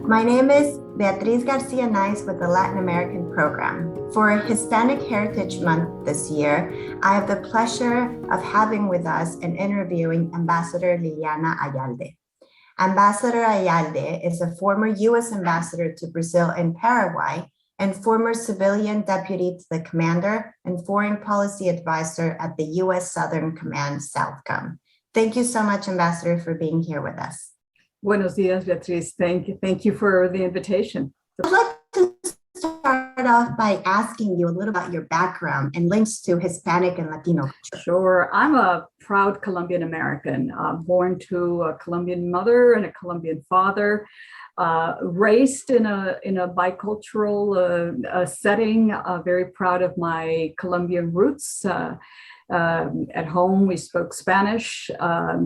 My name is Beatriz Garcia Nice with the Latin American Program. For Hispanic Heritage Month this year, I have the pleasure of having with us and interviewing Ambassador Liliana Ayalde. Ambassador Ayalde is a former U.S. ambassador to Brazil and Paraguay and former civilian deputy to the commander and foreign policy advisor at the U.S. Southern Command, SOUTHCOM. Thank you so much, Ambassador, for being here with us. Buenos dias, Beatriz. Thank you. Thank you for the invitation. I'd like to start off by asking you a little about your background and links to Hispanic and Latino culture. Sure. I'm a proud Colombian American, born to a Colombian mother and a Colombian father, raised in a bicultural setting, very proud of my Colombian roots. At home, we spoke Spanish,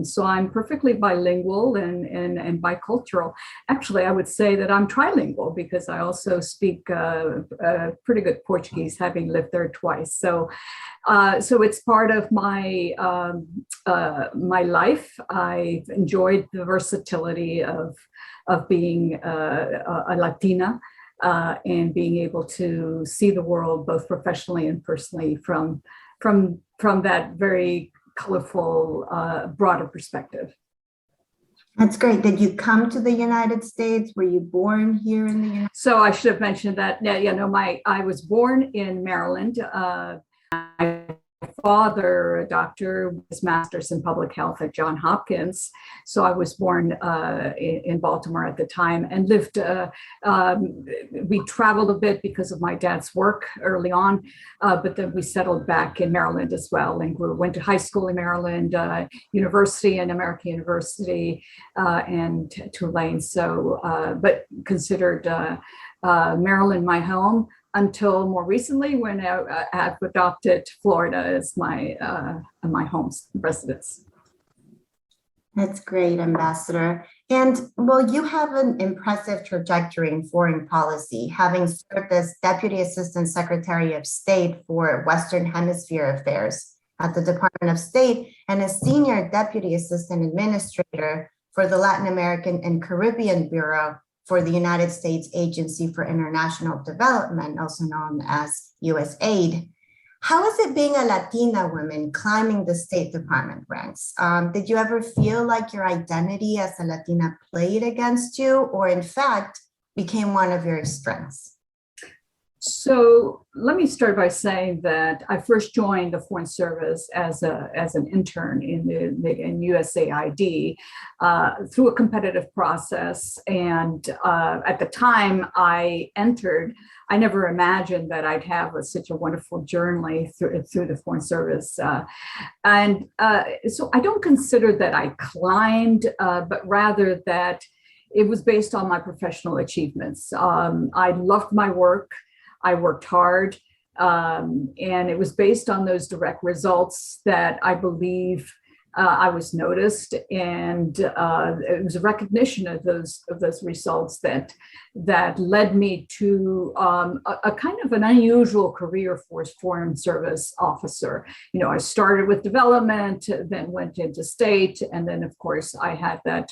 so I'm perfectly bilingual and bicultural. Actually, I would say that I'm trilingual because I also speak pretty good Portuguese, having lived there twice. So it's part of my my life. I've enjoyed the versatility of being a Latina and being able to see the world both professionally and personally from that very colorful, broader perspective. That's great. Did you come to the United States? Were you born here in the United States? So I should have mentioned that. I was born in Maryland. My father, a doctor, with his master's in public health at Johns Hopkins. So I was born in Baltimore at the time and lived, we traveled a bit because of my dad's work early on, but then we settled back in Maryland as well and went to high school in Maryland, university and American University and Tulane. So, but considered Maryland my home until more recently when I have adopted Florida as my home residence. That's great, Ambassador. And well, you have an impressive trajectory in foreign policy, having served as Deputy Assistant Secretary of State for Western Hemisphere Affairs at the Department of State and a Senior Deputy Assistant Administrator for the Latin American and Caribbean Bureau for the United States Agency for International Development, also known as USAID. How is it being a Latina woman climbing the State Department ranks? Did you ever feel like your identity as a Latina played against you, or in fact, became one of your strengths? So let me start by saying that I first joined the Foreign Service as an intern in USAID through a competitive process. And at the time I entered, I never imagined that I'd have such a wonderful journey through the Foreign Service. So I don't consider that I climbed, but rather that it was based on my professional achievements. I loved my work. I worked hard, and it was based on those direct results that I believe I was noticed, and it was a recognition of those results that led me to a kind of an unusual career for Foreign Service officer. You know, I started with development, then went into state, and then of course I had that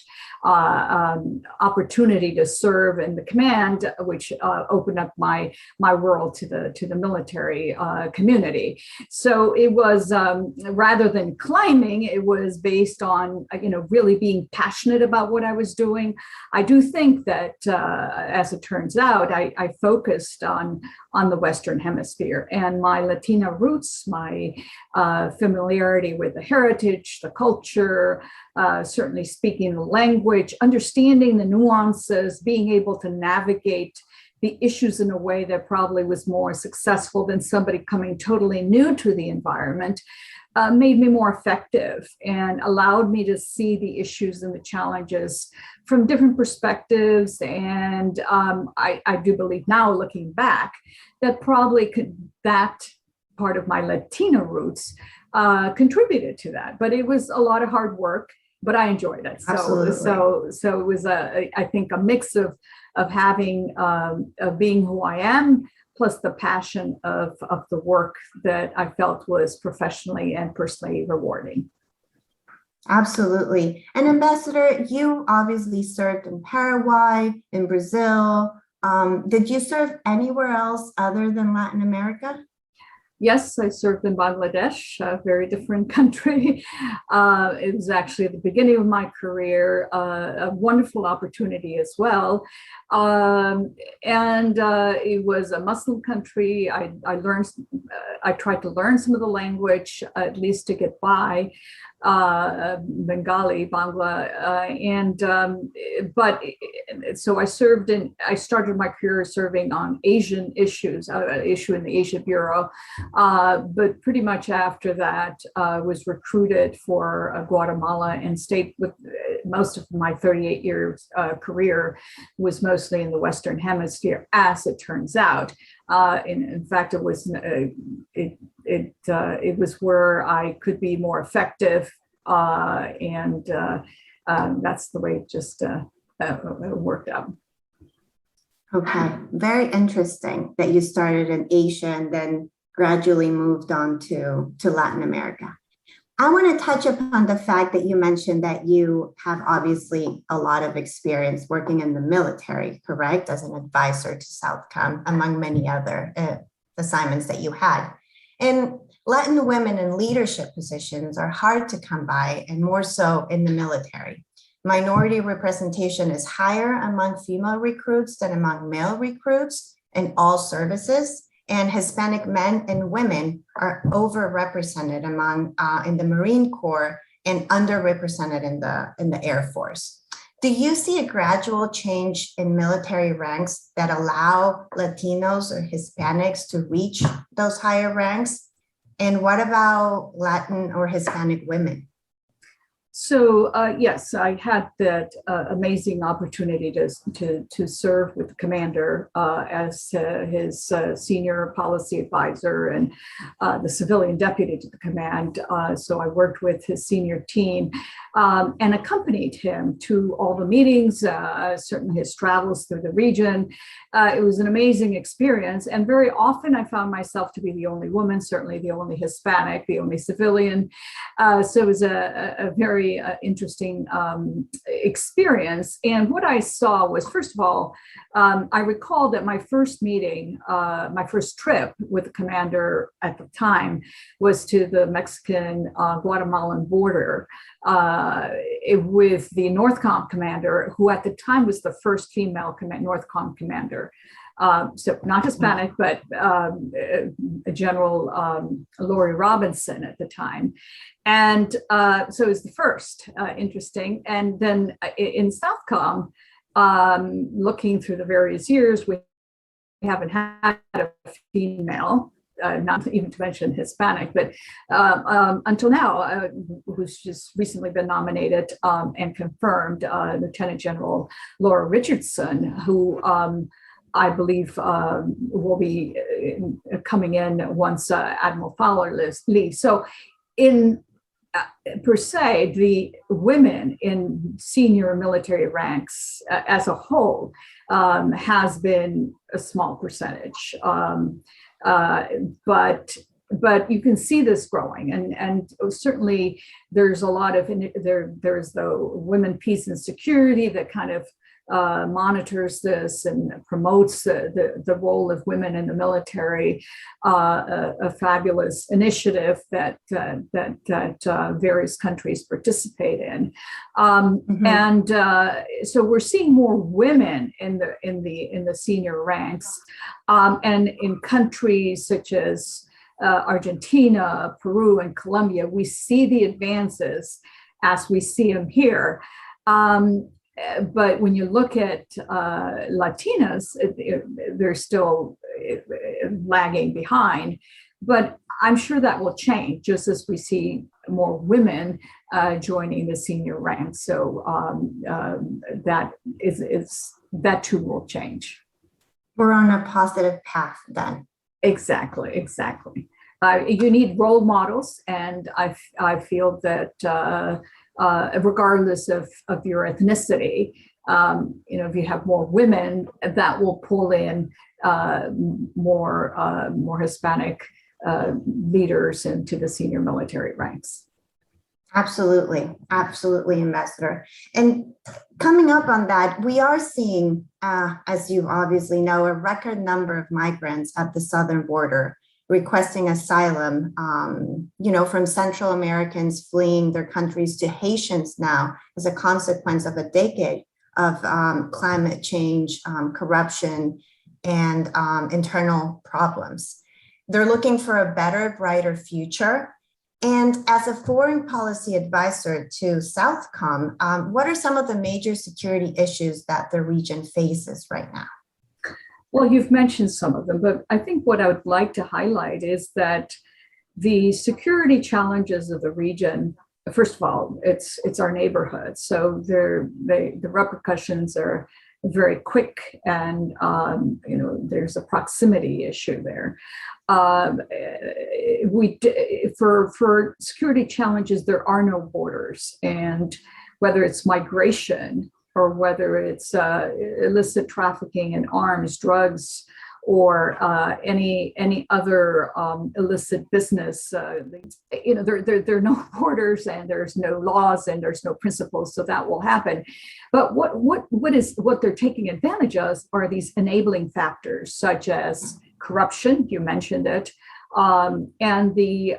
opportunity to serve in the command, which opened up my world to the military community. So it was rather than climbing, it was based on really being passionate about what I was doing. I do think that as it turns out, I focused on the Western Hemisphere and my Latina roots, my familiarity with the heritage, the culture, certainly speaking the language, understanding the nuances, being able to navigate the issues in a way that probably was more successful than somebody coming totally new to the environment, made me more effective and allowed me to see the issues and the challenges from different perspectives. And I do believe now, looking back, that probably that part of my Latina roots contributed to that. But it was a lot of hard work, but I enjoyed it. So it was I think a mix of having of being who I am, plus the passion of the work that I felt was professionally and personally rewarding. Absolutely. And Ambassador, you obviously served in Paraguay, in Brazil. Did you serve anywhere else other than Latin America? Yes, I served in Bangladesh, a very different country. It was actually at the beginning of my career, a wonderful opportunity as well. And it was a Muslim country. I tried to learn some of the language, at least to get by. Bengali, Bangla, but so I started my career serving on Asian issues, issue in the Asia Bureau, but pretty much after that, was recruited for Guatemala and stayed with most of my 38 years career was mostly in the Western Hemisphere, as it turns out. In fact, it was it was where I could be more effective, and that's the way it just worked out. Okay, very interesting that you started in Asia and then gradually moved on to Latin America. I want to touch upon the fact that you mentioned that you have obviously a lot of experience working in the military, correct? As an advisor to SOUTHCOM, among many other assignments that you had. And Latin women in leadership positions are hard to come by, and more so in the military. Minority representation is higher among female recruits than among male recruits in all services. And Hispanic men and women are overrepresented in the Marine Corps and underrepresented in the Air Force. Do you see a gradual change in military ranks that allow Latinos or Hispanics to reach those higher ranks? And what about Latin or Hispanic women? So yes, I had that amazing opportunity to serve with the commander as his senior policy advisor and the civilian deputy to the command. So I worked with his senior team and accompanied him to all the meetings, certainly his travels through the region. It was an amazing experience, and very often I found myself to be the only woman, certainly the only Hispanic, the only civilian. So it was a very interesting experience. And what I saw was, first of all, I recall that my first meeting, my first trip with the commander at the time was to the Mexican Guatemalan border with the NORTHCOM commander, who at the time was the first female NORTHCOM commander. So not Hispanic, but General Lori Robinson at the time. And so it was the first, interesting. And then in SOUTHCOM, looking through the various years, we haven't had a female, not even to mention Hispanic, but until now, who's just recently been nominated and confirmed, Lieutenant General Laura Richardson, who I believe will be coming in once Admiral Fowler leaves. So in per se, the women in senior military ranks as a whole has been a small percentage. But you can see this growing, and certainly there's a lot of there's the Women, Peace and Security that kind of monitors this and promotes the role of women in the military, a fabulous initiative that various countries participate in, and so we're seeing more women in the senior ranks, and in countries such as Argentina, Peru, and Colombia, we see the advances as we see them here. But when you look at Latinas, they're still lagging behind. But I'm sure that will change just as we see more women joining the senior ranks. So that too will change. We're on a positive path then. Exactly. You need role models, and I feel that regardless of your ethnicity, if you have more women, that will pull in more Hispanic leaders into the senior military ranks. Absolutely, absolutely, Ambassador. And coming up on that, we are seeing, as you obviously know, a record number of migrants at the southern border requesting asylum, from Central Americans fleeing their countries to Haitians now as a consequence of a decade of climate change, corruption, and internal problems. They're looking for a better, brighter future. And as a foreign policy advisor to SOUTHCOM, what are some of the major security issues that the region faces right now? Well, you've mentioned some of them, but I think what I would like to highlight is that the security challenges of the region, first of all, it's our neighborhood. So the repercussions are very quick, and there's a proximity issue there. For security challenges, there are no borders, and whether it's migration or whether it's illicit trafficking in arms, drugs, or any other illicit business, there are no borders, and there's no laws, and there's no principles, so that will happen. But what they're taking advantage of are these enabling factors, such as corruption, you mentioned it, and the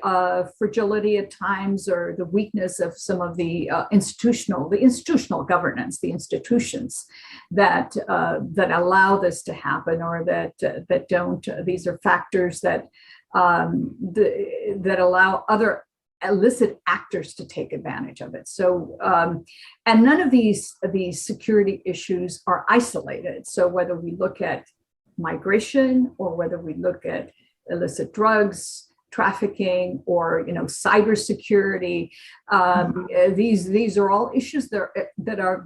fragility at times, or the weakness of some of the institutional governance, the institutions that allow this to happen, or that don't. These are factors that allow other illicit actors to take advantage of it. So, and none of these security issues are isolated. So whether we look at migration, or whether we look at illicit drugs, trafficking, or cybersecurity, these are all issues that are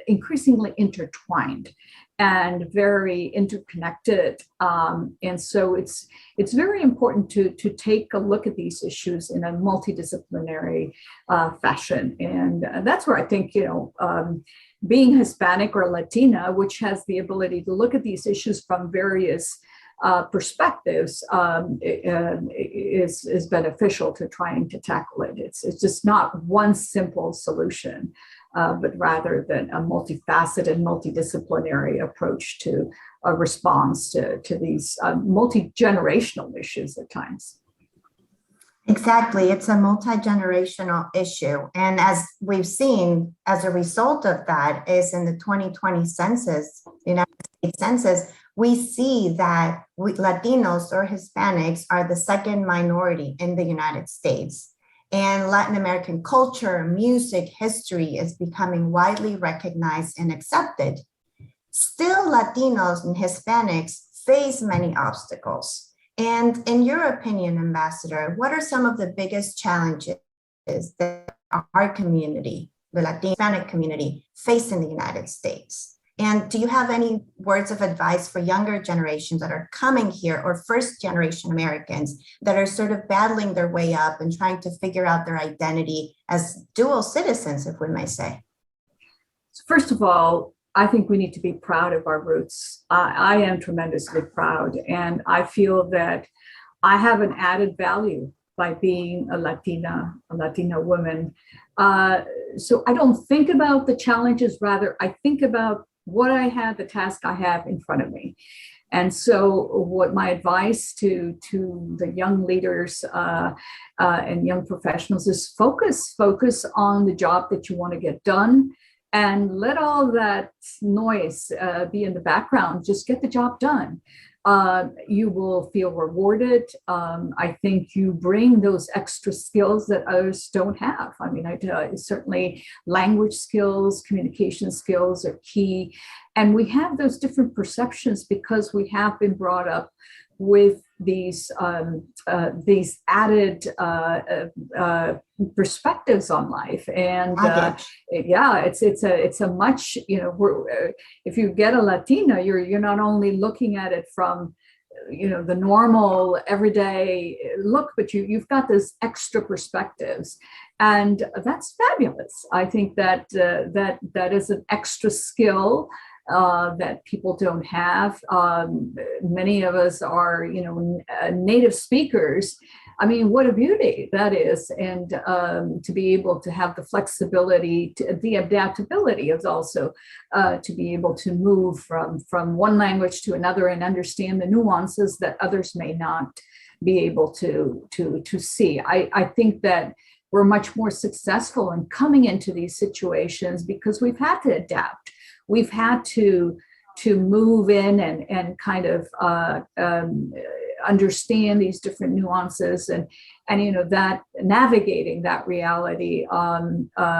increasingly intertwined and very interconnected, and so it's very important to take a look at these issues in a multidisciplinary fashion, and that's where I think being Hispanic or Latina, which has the ability to look at these issues from various perspectives, is beneficial to trying to tackle it. It's just not one simple solution, but rather than a multifaceted, multidisciplinary approach to a response to these multi-generational issues at times. Exactly. It's a multi-generational issue. And as we've seen, as a result of that, is in the 2020 census, the United States Census, we see that Latinos or Hispanics are the second minority in the United States. And Latin American culture, music, history is becoming widely recognized and accepted. Still, Latinos and Hispanics face many obstacles. And in your opinion, Ambassador, what are some of the biggest challenges that our community, the Latino Hispanic community, face in the United States? And do you have any words of advice for younger generations that are coming here, or first generation Americans that are sort of battling their way up and trying to figure out their identity as dual citizens, if we may say? First of all, I think we need to be proud of our roots. I am tremendously proud, and I feel that I have an added value by being a Latina woman. So I don't think about the challenges, rather I think about what I have, the task I have in front of me. And so what my advice to the young leaders and young professionals is focus on the job that you want to get done, and let all that noise be in the background. Just get the job done. You will feel rewarded. I think you bring those extra skills that others don't have. I mean, certainly language skills, communication skills are key. And we have those different perceptions because we have been brought up with these added perspectives on life, and it's a much, if you get a Latina, you're not only looking at it from the normal everyday look, but you've got this extra perspectives, and that's fabulous. I think that that is an extra skill that people don't have. Many of us are, native speakers, I mean, what a beauty that is. And to be able to have the flexibility, the adaptability is also to be able to move from one language to another and understand the nuances that others may not be able to see. I think that we're much more successful in coming into these situations because we've had to adapt. We've had to move in and kind of understand these different nuances and that navigating that reality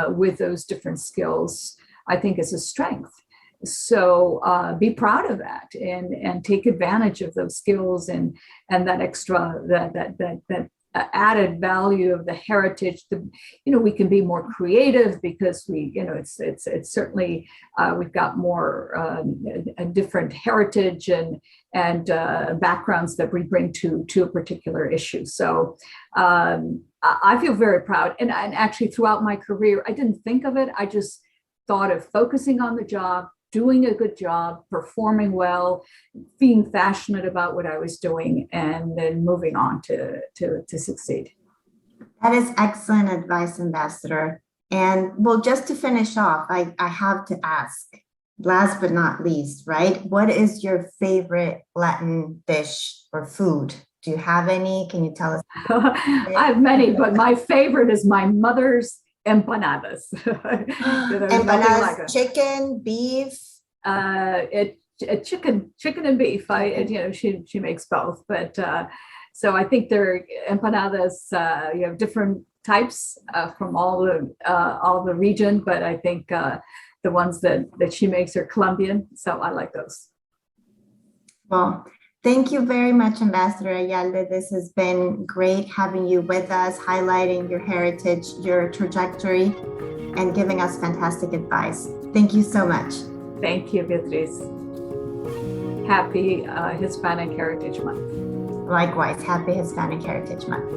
with those different skills, I think, is a strength. So be proud of that and take advantage of those skills and that extra that added value of the heritage. We can be more creative because it's certainly we've got more a different heritage and backgrounds that we bring to a particular issue. So I feel very proud. And actually throughout my career, I didn't think of it. I just thought of focusing on the job, doing a good job, performing well, being passionate about what I was doing, and then moving on to succeed. That is excellent advice, Ambassador. And well, just to finish off, I have to ask, last but not least, right? What is your favorite Latin dish or food? Do you have any? Can you tell us? I have many, but my favorite is my mother's empanadas. Empanadas, like chicken, beef. Chicken and beef. She makes both, but so I think they're empanadas. You have different types from all the region, but I think the ones that she makes are Colombian, so I like those. Well, thank you very much, Ambassador Ayalde. This has been great having you with us, highlighting your heritage, your trajectory, and giving us fantastic advice. Thank you so much. Thank you, Beatriz. Happy Hispanic Heritage Month. Likewise, happy Hispanic Heritage Month.